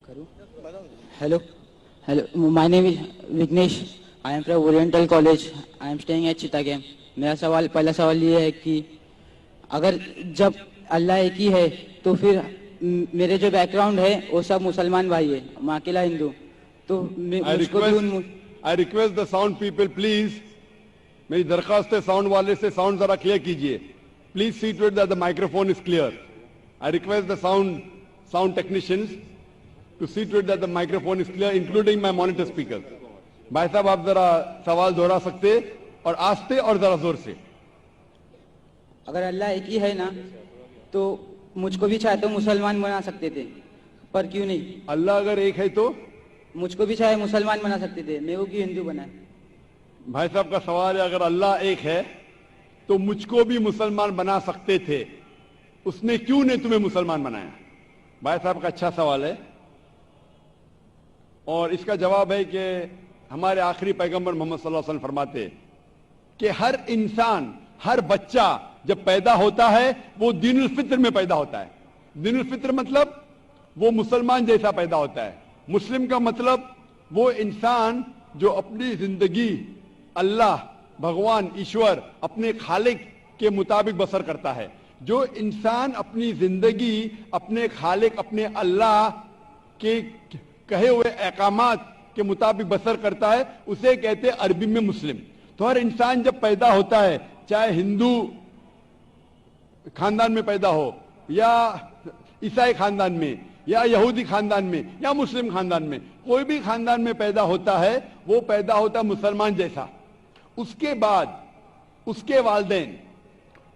Hello. Hello. My name is Vignesh. I am from Oriental College. I am staying at Chittagam. मेरा पहला सवाल ये है कि अगर जब अल्लाह एक ही है तो फिर मेरे जो बैकग्राउंड है वो सब मुसलमान भाई है, मैं अकेला हिंदू, तो मुझको भी I request the sound people please, मेरी दरखास्त है साउंड वाले से साउंड जरा क्लियर कीजिए. Please see to it that the microphone is clear. I request the sound technicians to see to it that the microphone is clear, including my monitor speakers. भाई साहब आप जरा सवाल दोहरा सकते और आस्ते और जरा जोर से. अगर अल्लाह एक ही है ना तो मुझको भी चाहे तो मुसलमान बना सकते थे, पर क्यों नहीं? अल्लाह अगर एक है तो मुझको भी चाहे मुसलमान बना सकते थे, मैं वो क्यों हिंदू बनाए? भाई साहब का सवाल है अगर अल्लाह एक है तो मुझको भी मुसलमान बना सकते थे, उसने क्यों नहीं तुम्हें मुसलमान बनाया? भाई साहब का अच्छा सवाल है और इसका जवाब है कि हमारे आखिरी पैगंबर मोहम्मद सल्लल्लाहु अलैहि वसल्लम फरमाते कि हर इंसान, हर बच्चा जब पैदा होता है वो दीनुल फित्र में पैदा होता है. दीनुल फित्र मतलब वो मुसलमान जैसा पैदा होता है. मुस्लिम का मतलब वो इंसान जो अपनी जिंदगी अल्लाह, भगवान, ईश्वर, अपने खालिक के मुताबिक बसर करता है. जो इंसान अपनी जिंदगी अपने खालिक, अपने अल्लाह के कहे हुए अहकामात के मुताबिक बसर करता है उसे कहते हैं अरबी में मुस्लिम. तो हर इंसान जब पैदा होता है, चाहे हिंदू खानदान में पैदा हो या ईसाई खानदान में या यहूदी खानदान में या मुस्लिम खानदान में, कोई भी खानदान में पैदा होता है वो पैदा होता है मुसलमान जैसा. उसके बाद उसके वालिदैन,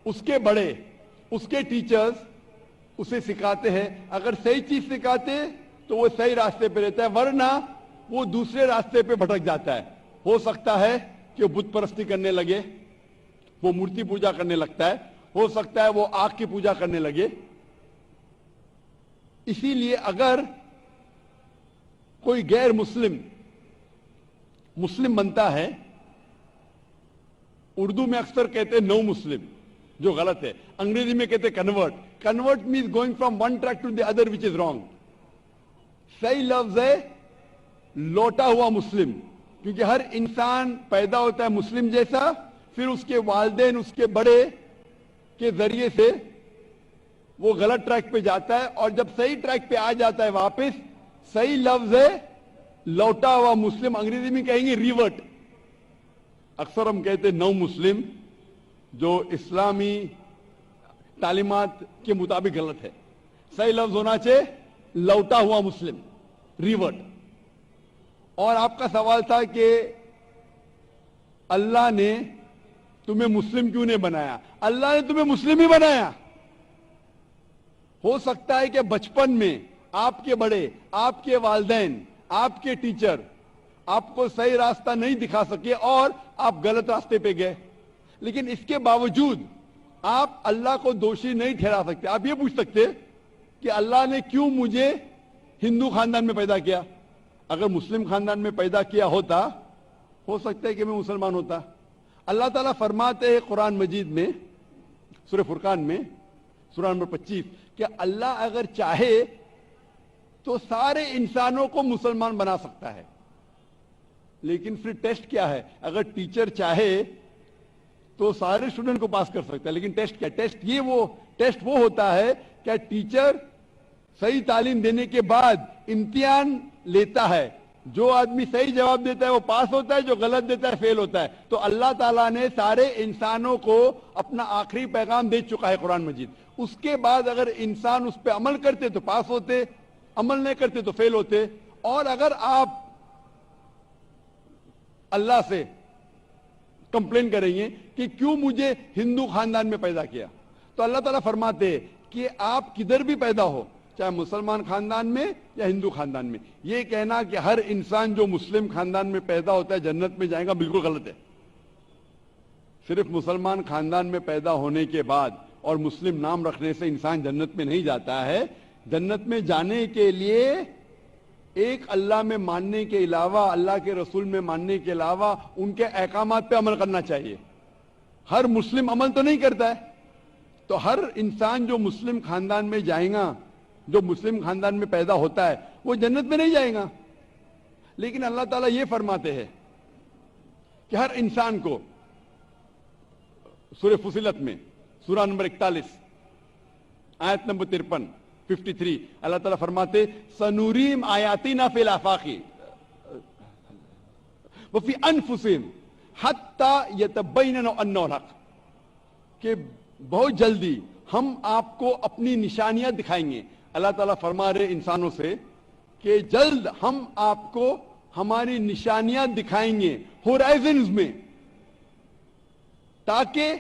उसके बड़े, उसके टीचर्स उसे सिखाते हैं. अगर सही चीज सिखाते तो वो सही रास्ते पे रहता है, वरना वो दूसरे रास्ते पे भटक जाता है. हो सकता है कि वो बुत परस्ती करने लगे, वो मूर्ति पूजा करने लगता है, हो सकता है वो आग की पूजा करने लगे. इसीलिए अगर कोई गैर मुस्लिम मुस्लिम बनता है, उर्दू में अक्सर कहते हैं नो मुस्लिम, जो गलत है. अंग्रेजी में कहते हैं convert. Convert means going from one track to the other which is wrong. सही लफ्ज है लौटा हुआ मुस्लिम, क्योंकि हर इंसान पैदा होता है मुस्लिम जैसा, फिर उसके वालिदैन, उसके बड़े के जरिए से वो गलत ट्रैक पे जाता है और जब सही ट्रैक पे आ जाता है वापस, सही लफ्ज है लौटा हुआ मुस्लिम. अंग्रेजी में कहेंगे रिवर्ट. अक्सर हम कहते हैं नौ मुस्लिम, जो इस्लामी तालीमात के मुताबिक गलत है. सही लफ्ज होना चाहिए लौटा हुआ मुस्लिम, रिवर्ट. और आपका सवाल था कि अल्लाह ने तुम्हें मुस्लिम क्यों नहीं बनाया? अल्लाह ने तुम्हें मुस्लिम ही बनाया. हो सकता है कि बचपन में आपके बड़े, आपके वालिदैन, आपके टीचर आपको सही रास्ता नहीं दिखा सके और आप गलत रास्ते पे गए, लेकिन इसके बावजूद आप अल्लाह को दोषी नहीं ठहरा सकते. आप ये पूछ सकते कि अल्लाह ने क्यों मुझे हिंदू खानदान में पैदा किया? अगर मुस्लिम खानदान में पैदा किया होता, हो सकता है कि मैं मुसलमान होता. अल्लाह ताला फरमाते हैं कुरान मजीद में, सूरह फुरकान में, सूरह नंबर 25, कि अल्लाह अगर चाहे तो सारे इंसानों को मुसलमान बना सकता है. लेकिन फिर टेस्ट क्या है? अगर टीचर चाहे तो सारे स्टूडेंट को पास कर सकता है, लेकिन टेस्ट क्या? टेस्ट वो होता है क्या टीचर सही तालीम देने के बाद इम्तिहान लेता है. जो आदमी सही जवाब देता है वो पास होता है, जो गलत देता है फेल होता है. तो अल्लाह ताला ने सारे इंसानों को अपना आखिरी पैगाम दे चुका है कुरान मजीद. उसके बाद अगर इंसान उस पर अमल करते तो पास होते, अमल नहीं करते तो फेल होते. और अगर आप अल्लाह से कंप्लेन करेंगे कि क्यों मुझे हिंदू खानदान में पैदा किया, तो अल्लाह ताला फरमाते कि आप किधर भी पैदा हो, चाहे मुसलमान खानदान में या हिंदू खानदान में, ये कहना कि हर इंसान जो मुस्लिम खानदान में पैदा होता है जन्नत में जाएगा, बिल्कुल गलत है. सिर्फ मुसलमान खानदान में पैदा होने के बाद और मुस्लिम नाम रखने से इंसान जन्नत में नहीं जाता है. जन्नत में जाने के लिए एक अल्लाह में मानने के अलावा, अल्लाह के रसूल में मानने के अलावा उनके अहकामात पे अमल करना चाहिए. हर मुस्लिम अमल तो नहीं करता है, तो हर इंसान जो मुस्लिम खानदान में जाएगा جو مسلم خاندان میں پیدا ہوتا ہے وہ جنت میں نہیں جائے گا. لیکن اللہ تعالیٰ یہ فرماتے ہیں کہ ہر انسان کو سورہ فصلت میں سورہ نمبر 41 آیت نمبر 53 اللہ تعالیٰ فرماتے سنوریم آیاتنا فی الآفاق وفی انفسہم حتی یتبین انہ الحق، کہ بہت جلدی ہم آپ کو اپنی نشانیاں دکھائیں گے. اللہ تعالیٰ فرما رہے انسانوں سے کہ جلد ہم آپ کو ہماری نشانیاں دکھائیں گے ہورائزنز میں، تاکہ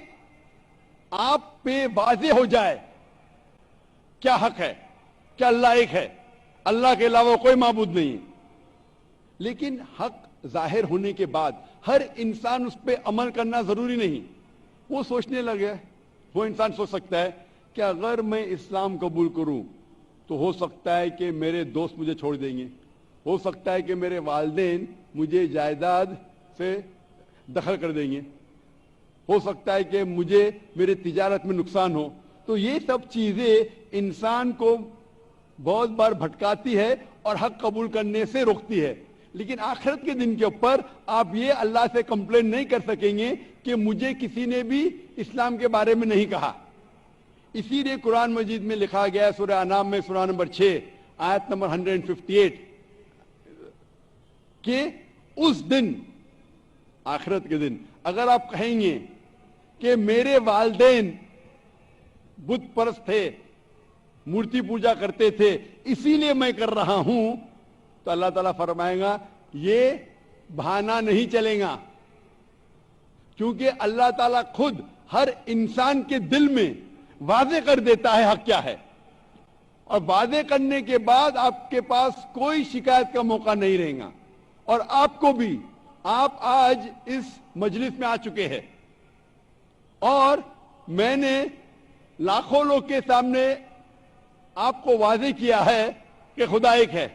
آپ پہ واضح ہو جائے کیا حق ہے، کیا اللہ ایک ہے، اللہ کے علاوہ کوئی معبود نہیں. لیکن حق ظاہر ہونے کے بعد ہر انسان اس پہ عمل کرنا ضروری نہیں. وہ سوچنے لگے، وہ انسان سوچ سکتا ہے کہ اگر میں اسلام قبول کروں تو ہو سکتا ہے کہ میرے دوست مجھے چھوڑ دیں گے، ہو سکتا ہے کہ میرے والدین مجھے جائیداد سے دخل کر دیں گے، ہو سکتا ہے کہ مجھے میرے تجارت میں نقصان ہو. تو یہ سب چیزیں انسان کو بہت بار بھٹکاتی ہے اور حق قبول کرنے سے روکتی ہے. لیکن آخرت کے دن کے اوپر آپ یہ اللہ سے کمپلین نہیں کر سکیں گے کہ مجھے کسی نے بھی اسلام کے بارے میں نہیں کہا. اسی لیے قرآن مجید میں لکھا گیا ہے سورہ انعام میں سورہ نمبر 6 آیت نمبر 158 کہ اس دن، آخرت کے دن، اگر آپ کہیں گے کہ میرے والدین بت پرست تھے، مورتی پوجا کرتے تھے، اسی لیے میں کر رہا ہوں، تو اللہ تعالیٰ فرمائے گا یہ بہانہ نہیں چلے گا، کیونکہ اللہ تعالیٰ خود ہر انسان کے دل میں واضح کر دیتا ہے حق کیا ہے، اور واضح کرنے کے بعد آپ کے پاس کوئی شکایت کا موقع نہیں رہے گا. اور آپ کو بھی، آپ آج اس مجلس میں آ چکے ہیں اور میں نے لاکھوں لوگ کے سامنے آپ کو واضح کیا ہے کہ خدا ایک ہے،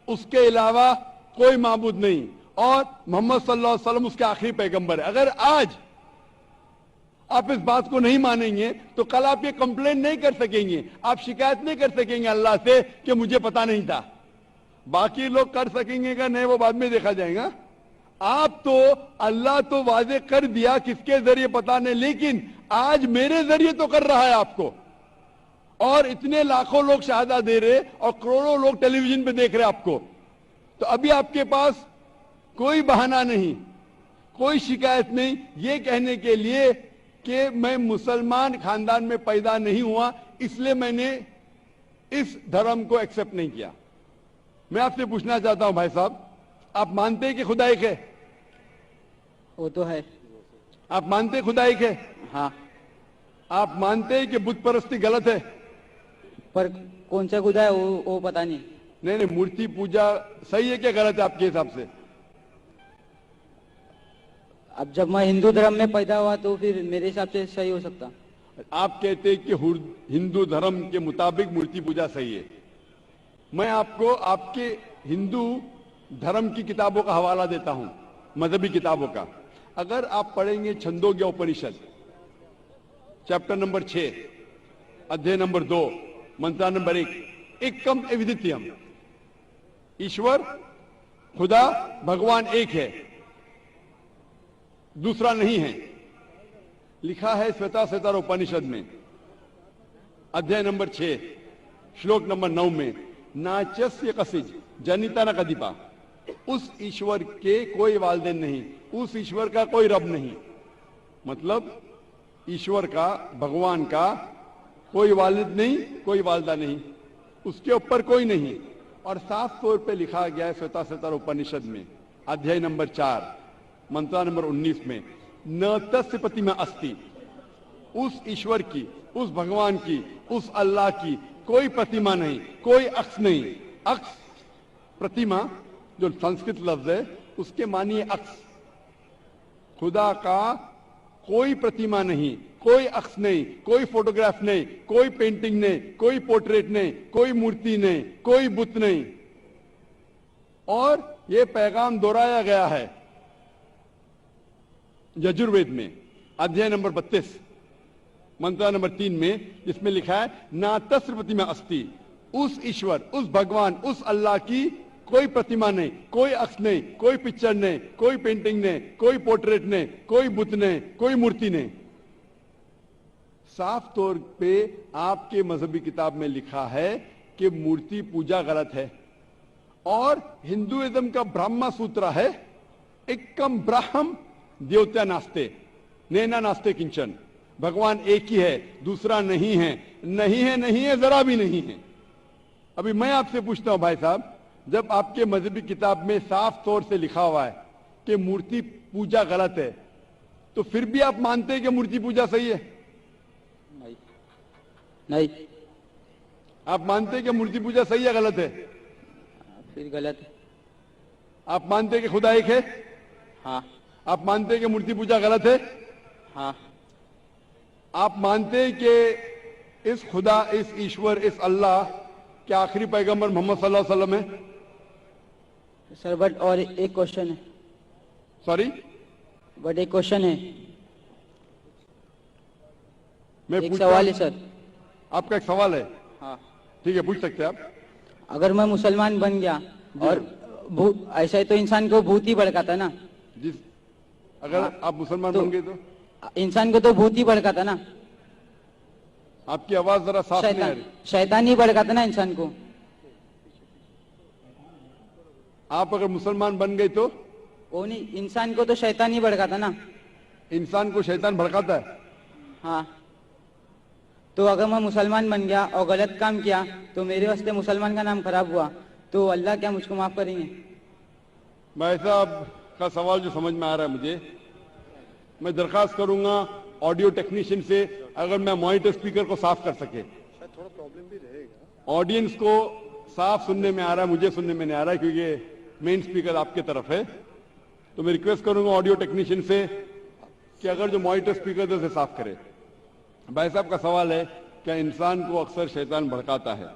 اس کے علاوہ کوئی معبود نہیں، اور محمد صلی اللہ علیہ وسلم اس کے آخری پیغمبر ہے. اگر آج آپ اس بات کو نہیں مانیں گے تو کل آپ یہ کمپلین نہیں کر سکیں گے، آپ شکایت نہیں کر سکیں گے اللہ سے کہ مجھے پتا نہیں تھا. باقی لوگ کر سکیں گے کہ نہیں، وہ بعد میں دیکھا جائے گا. آپ تو اللہ تو واضح کر دیا کس کے ذریعے پتا نہیں، لیکن آج میرے ذریعے تو کر رہا ہے آپ کو، اور اتنے لاکھوں لوگ شہادہ دے رہے اور کروڑوں لوگ ٹیلی ویژن پہ دیکھ رہے آپ کو. تو ابھی آپ کے پاس کوئی بہانہ نہیں، کوئی شکایت نہیں یہ کہنے کے لیے کہ میں مسلمان خاندان میں پیدا نہیں ہوا، اس لیے میں نے اس دھرم کو ایکسپٹ نہیں کیا. میں آپ سے پوچھنا چاہتا ہوں بھائی صاحب، آپ مانتے ہیں کہ خدا ایک ہے؟ وہ تو ہے. آپ مانتے ہیں خدا ایک ہے؟ ہاں. آپ مانتے ہیں کہ بت پرستی غلط ہے؟ پر کون سا خدا ہے وہ پتا نہیں. نہیں، مورتی پوجا صحیح ہے کہ غلط ہے آپ کے حساب سے؟ اب جب میں ہندو دھرم میں پیدا ہوا تو پھر میرے حساب سے صحیح ہو سکتا. آپ کہتے ہیں کہ ہندو دھرم کے مطابق مورتی پوجا صحیح ہے. میں آپ کو آپ کے ہندو دھرم کی کتابوں کا حوالہ دیتا ہوں، مذہبی کتابوں کا. اگر آپ پڑھیں گے چھندوگیہ اپنشد چیپٹر نمبر 6 ادھیے نمبر 2 منترا نمبر 1، ایکم ایودتیم، ایشور خدا بھگوان ایک ہے، دوسرا نہیں ہے. لکھا ہے سویتا سوتر اپنشد میں ادھیے نمبر 6 شلوک نمبر 9 میں، ناچسیہ کسج جنیتا نہ کدیپا، اس ایشور کے کوئی والدین نہیں، اس ایشور کا کوئی رب نہیں. مطلب ایشور کا، بھگوان کا کوئی والد نہیں، کوئی والدہ نہیں، اس کے اوپر کوئی نہیں. اور صاف طور پہ لکھا گیا ہے سویتا سوتر اپنشد میں ادھیے نمبر 4 منترا نمبر 19 میں، نہ تسیہ پرتیما استی، اس ایشور کی، اس بھگوان کی، اس اللہ کی کوئی پرتیما نہیں، کوئی عکس نہیں. عکس، پرتیما جو سنسکرت لفظ ہے اس کے معنی ہے عکس. خدا کا کوئی پرتیما نہیں، کوئی عکس نہیں، کوئی فوٹوگراف نہیں، کوئی پینٹنگ نہیں، کوئی پورٹریٹ نہیں، کوئی مورتی نہیں، کوئی بت نہیں. اور یہ پیغام دہرایا گیا ہے یجروید میں ادھیے نمبر 32 منترا نمبر 3 میں، جس میں لکھا ہے نا تسیہ پرتیما استی، उस ईश्वर, उस भगवान, उस अल्लाह की कोई प्रतिमा नहीं, कोई अक्स नहीं, कोई पिक्चर नहीं, कोई पेंटिंग नहीं, कोई पोर्ट्रेट नहीं, कोई बुत नहीं, कोई मूर्ति नहीं। साफ तौर पे आपके मजहबी किताब में लिखा है कि मूर्ति पूजा गलत है, और हिंदुइज्म का ब्रह्मा सूत्र है, एकम ब्रह्म देवता नास्ते नैना नास्ते किंचन, भगवान एक ही है, दूसरा नहीं है, नहीं है, नहीं है, जरा भी नहीं है। अभी मैं आपसे पूछता हूं भाई साहब, जब आपके मजहबी किताब में साफ तौर से लिखा हुआ है कि मूर्ति पूजा गलत है, तो फिर भी आप मानते हैं कि मूर्ति पूजा सही है? नहीं, नहीं, आप मानते हैं कि मूर्ति पूजा सही है गलत है? फिर गलत है। आप मानते हैं कि खुदा एक है? हाँ। आप मानते हैं कि मूर्ति पूजा गलत है? हाँ। आप मानते हैं कि इस खुदा, इस ईश्वर, इस अल्लाह के आखिरी पैगंबर मोहम्मद सल्लल्लाहु अलैहि वसल्लम है? सर बट और एक क्वेश्चन है। सॉरी, बट एक क्वेश्चन है, मैं एक पूछता सवाल है हूं। सर। आपका एक सवाल है? हाँ। ठीक है, पूछ सकते हैं आप। अगर मैं मुसलमान बन गया और ऐसा ही तो इंसान को भूत ही भड़काता ना। जिस अगर हाँ, आप मुसलमान तो बन गए तो इंसान को तो भूत ही भड़काता ना। आपकी आवाज जरा साफ नहीं आ रही। शैतान ही भड़काता ना इंसान को। आप अगर मुसलमान बन गए तो वो नहीं, इंसान को तो शैतान ही भड़काता ना। इंसान को शैतान भड़काता है? हाँ। तो अगर मैं मुसलमान बन गया और गलत काम किया तो मेरे वास्ते मुसलमान का नाम खराब हुआ, तो अल्लाह क्या मुझको माफ करेंगे? भाई साहब का सवाल जो समझ में आ रहा है मुझे, मैं दरखास्त करूंगा ऑडियो टेक्नीशियन से, अगर मैं मॉनिटर स्पीकर को साफ कर सके। थोड़ा प्रॉब्लम भी रहेगा, ऑडियंस को साफ सुनने में आ रहा है, मुझे सुनने में नहीं आ रहा है क्योंकि मेन स्पीकर आपके तरफ है। तो मैं रिक्वेस्ट करूंगा ऑडियो टेक्नीशियन से कि अगर जो मॉनिटर स्पीकर उसे साफ करे। भाई साहब का सवाल है, क्या इंसान को अक्सर शैतान भड़काता है?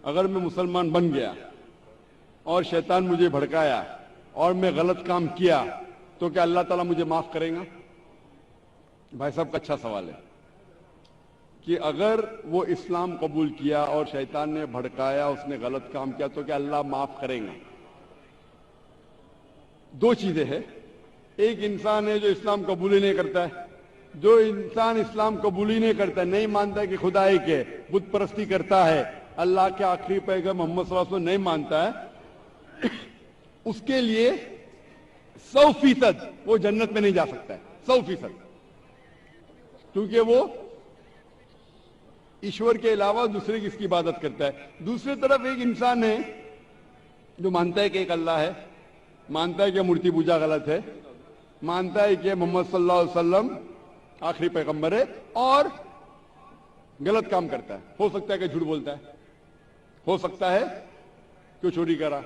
अगर मैं मुसलमान बन गया और शैतान मुझे भड़काया और मैं गलत काम किया, तो क्या अल्लाह ताला मुझे माफ करेगा? भाई साहब का अच्छा सवाल है कि अगर वो इस्लाम कबूल किया और शैतान ने भड़काया, उसने गलत काम किया, तो क्या अल्लाह माफ करेगा? दो चीजें हैं। एक इंसान है जो इस्लाम कबूल ही नहीं करता है। जो इंसान इस्लाम कबूल ही नहीं करता है, नहीं मानता है कि खुदा एक है, बुत परस्ती करता है, अल्लाह के आखिरी पैगंबर मोहम्मद सल्लल्लाहु अलैहि वसल्लम नहीं मानता है, उसके लिए 100% वो जन्नत में नहीं जा सकता है। 100%, क्योंकि वो ईश्वर के अलावा दूसरे किसकी इबादत करता है। दूसरी तरफ एक इंसान है जो मानता है कि एक अल्लाह है, मानता है कि मूर्ति पूजा गलत है, मानता है कि मोहम्मद सल्लल्लाहु अलैहि वसल्लम आखिरी पैगंबर है, और गलत काम करता है। हो सकता है कि झूठ बोलता है, हो सकता है कि वो चोरी करा,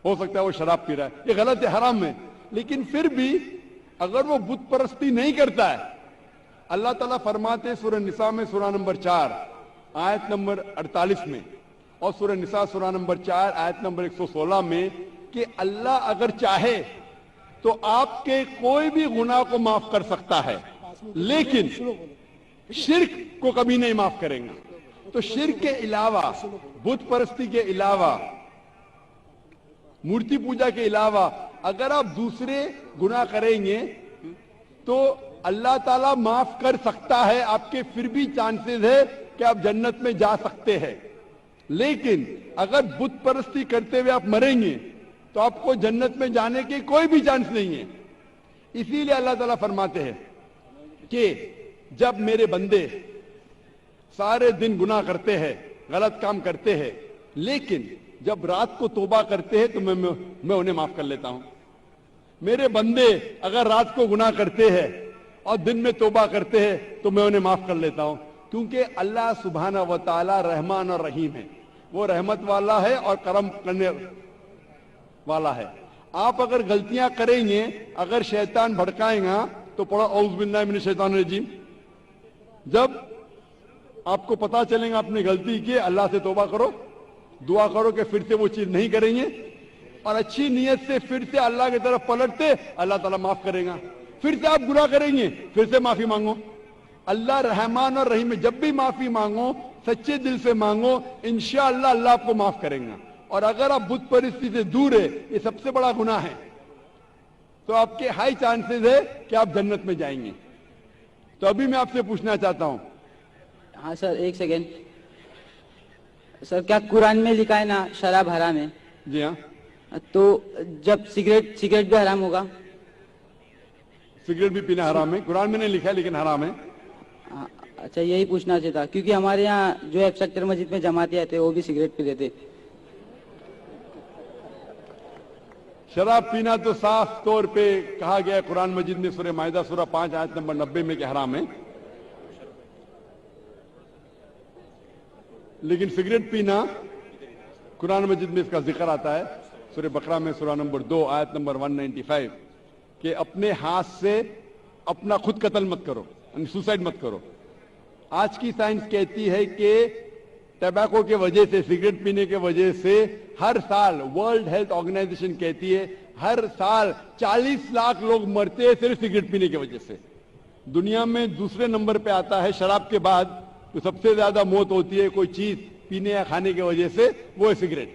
हो सकता है वो शराब पी रहा है, ये गलत है, हराम है। लेकिन फिर भी अगर वो बुत परस्ती नहीं करता है, अल्लाह ताला फरमाते सूरह निसा में सूरह नंबर 4 आयत नंबर 48 में, और सूरह निसा सूरह नंबर 4 आयत नंबर 116 में कि अल्लाह अगर चाहे तो आपके कोई भी गुनाह को माफ कर सकता है, लेकिन शिर्क को कभी नहीं माफ करेंगे। तो शिर्क के अलावा, बुत परस्ती के अलावा, मूर्ति पूजा के अलावा अगर आप दूसरे गुनाह करेंगे तो अल्लाह ताला माफ कर सकता है। आपके फिर भी चांसेस है कि आप जन्नत में जा सकते हैं। लेकिन अगर बुत परस्ती करते हुए आप मरेंगे तो आपको जन्नत में जाने के कोई भी चांस नहीं है। इसीलिए अल्लाह ताला फरमाते हैं कि जब मेरे बंदे सारे दिन गुनाह करते हैं, गलत काम करते हैं, लेकिन जब रात को तौबा करते हैं तो मैं उन्हें माफ कर लेता हूं। मेरे बंदे अगर रात को गुनाह करते हैं और दिन में तौबा करते हैं तो मैं उन्हें माफ कर लेता हूं, क्योंकि अल्लाह सुब्हाना व तआला रहमान और रहीम है। वो रहमत वाला है और करम करने वाला है। आप अगर गलतियां करेंगे, अगर शैतान भड़काएगा तो पढ़ो औज़ बिल्लाहि मिनश शैतानिर रजीम। जब आपको पता चलेगा आपने गलती की, अल्लाह से तौबा करो, दुआ करो कि फिर से वो चीज नहीं करेंगे, और अच्छी नीयत से फिर से अल्लाह की तरफ पलटते, अल्लाह ताला माफ करेगा। फिर से आप गुनाह करेंगे, फिर से माफी मांगो। अल्लाह रहमान और रहीम है, जब भी माफी मांगो سچے دل سے مانگو, انشاءاللہ اللہ آپ کو معاف کریں گا. اور اگر آپ بت پرستی سے دور ہے, یہ سب سے بڑا گناہ ہے, تو آپ کے ہائی چانسز ہے کہ آپ جنت میں جائیں گے. تو ابھی میں آپ سے پوچھنا چاہتا ہوں. ہاں سر, ایک سیکنڈ سر, کیا قرآن میں لکھا ہے نا شراب حرام ہے؟ جی ہاں, تو جب سگریٹ بھی حرام ہوگا؟ سگریٹ بھی پینا حرام ہے, قرآن میں نہیں لکھا ہے لیکن حرام ہے. اچھا, یہی پوچھنا چاہتا, کیونکہ ہمارے یہاں جو ہے سیکٹر مسجد میں جماعتی آتے وہ بھی سگریٹ پی لیتے. شراب پینا تو صاف طور پہ کہا گیا ہے قرآن مجید میں سورہ مائدہ سورہ 5 آیت نمبر 90 میں کہ حرام ہے. لیکن سگریٹ پینا قرآن مجید میں اس کا ذکر آتا ہے سورہ بقرہ میں سورہ نمبر 2 آیت نمبر 195 کہ اپنے ہاتھ سے اپنا خود قتل مت کرو, یعنی سوسائڈ مت کرو. آج کی سائنس کہتی ہے کہ ٹبیکو کے وجہ سے, سگریٹ پینے کے وجہ سے ہر سال ورلڈ ہیلتھ آرگنائزیشن کہتی ہے ہر سال 40 لاکھ لوگ مرتے ہیں صرف سگریٹ پینے کی وجہ سے. دنیا میں دوسرے نمبر پہ آتا ہے شراب کے بعد, تو سب سے زیادہ موت ہوتی ہے کوئی چیز پینے یا کھانے کی وجہ سے, وہ ہے سگریٹ.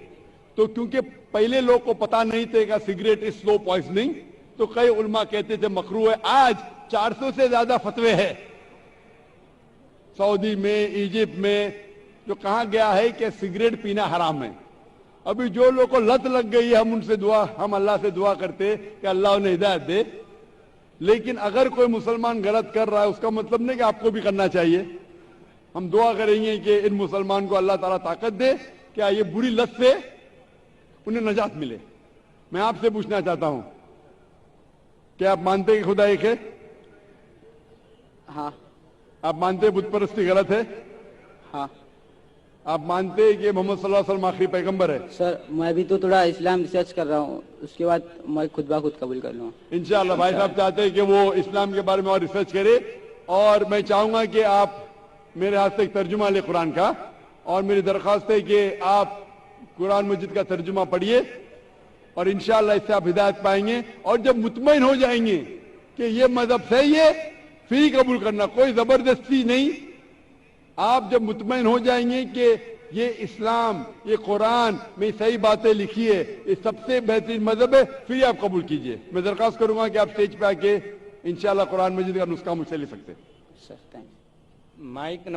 تو کیونکہ پہلے لوگ کو پتا نہیں تھے کہ سگریٹ از سلو پوائزننگ, تو کئی علماء کہتے تھے مکروہ ہے. آج 400 سے زیادہ فتوے ہیں سعودی میں, ایجپٹ میں, جو کہا گیا ہے کہ سگریٹ پینا حرام ہے. ابھی جو لوگ کو لت لگ گئی ہے, ہم اللہ سے دعا کرتے کہ اللہ انہیں ہدایت دے. لیکن اگر کوئی مسلمان غلط کر رہا ہے اس کا مطلب نہیں کہ آپ کو بھی کرنا چاہیے. ہم دعا کریں گے کہ ان مسلمان کو اللہ تعالیٰ طاقت دے کہ یہ بری لت سے انہیں نجات ملے. میں آپ سے پوچھنا چاہتا ہوں, کیا آپ مانتے کہ خدا ایک ہے؟ ہاں. آپ مانتے بت پرستی غلط ہے؟ ہاں. آپ مانتے کہ محمد صلی اللہ علیہ وسلم آخری پیغمبر ہے؟ سر, میں بھی تو تھوڑا اسلام ریسرچ کر رہا ہوں, اس کے بعد میں خود بخود قبول کر لوں گا انشاءاللہ. بھائی صاحب چاہتے ہیں کہ وہ اسلام کے بارے میں اور ریسرچ کرے, اور میں چاہوں گا کہ آپ میرے ہاتھ سے ایک ترجمہ لیں قرآن کا, اور میری درخواست ہے کہ آپ قرآن مجید کا ترجمہ پڑھیے, اور انشاءاللہ اس سے آپ ہدایت پائیں گے. اور جب مطمئن ہو جائیں گے کہ یہ مذہب صحیح ہے, پھر قبول کرنا, کوئی زبردستی نہیں. آپ جب مطمئن ہو جائیں گے کہ یہ اسلام, یہ قرآن میں صحیح باتیں لکھی ہے, یہ سب سے بہترین مذہب ہے, پھر آپ قبول کیجئے. میں درخواست کروں گا کہ آپ اسٹیج پہ آ کے انشاءاللہ قرآن مجید کا نسخہ مجھ سے لے سکتے. سر, تھینک یو. مائک